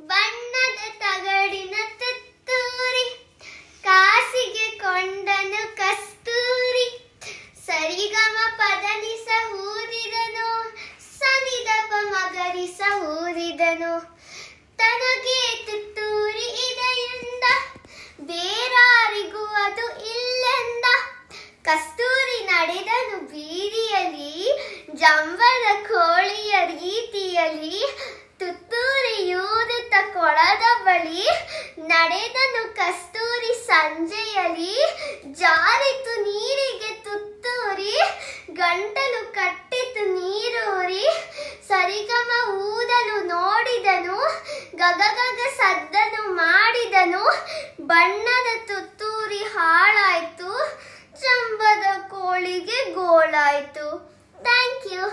ಬಣ್ಣದ ತಗಡಿನ ತುತ್ತೂರಿ ಕಾಸಿಗೆ ಕೊಂಡನು ಕಸ್ತೂರಿ ಸರಿಗಮ ಪದನಿಸ ಊದಿದನು ಸನಿದಪ ಮಗರಿಸ ಊದಿದನು ತನಗೆ ತುತ್ತೂರಿ ಇದೆಯಿಂದ ಬೇರಾರಿಗೂ ಅದು ಇಲ್ಲೆಂದ ಕಸ್ತೂರಿ ನಡೆದನು ಬೀದಿಯಲ್ಲಿ ಜಂಬದ ಕೋಳಿಯ ರೀತಿಯಲ್ಲಿ ತುತ್ತೂರಿಯೂದುತ್ತ ಕೊಳದ ಬಳಿ ನಡೆದನು ಕಸ್ತೂರಿ ಸಂಜೆಯಲ್ಲಿ ಜಾರಿತು ನೀರಿಗೆ ತುತ್ತೂರಿ ಗಂಟಲು ಕಟ್ಟಿತು ನೀರೂರಿ ಸರಿಗಮ ಊದಲು ನೋಡಿದನು ಗಗಗಗ ಸದ್ದನು ಮಾಡಿದನು ಬಣ್ಣದ ತುತ್ತೂರಿ ಹಾಳಾಯ್ತು ಜಂಬದ ಕೋಳಿಗೆ ಗೋಳಾಯ್ತು. Thank you.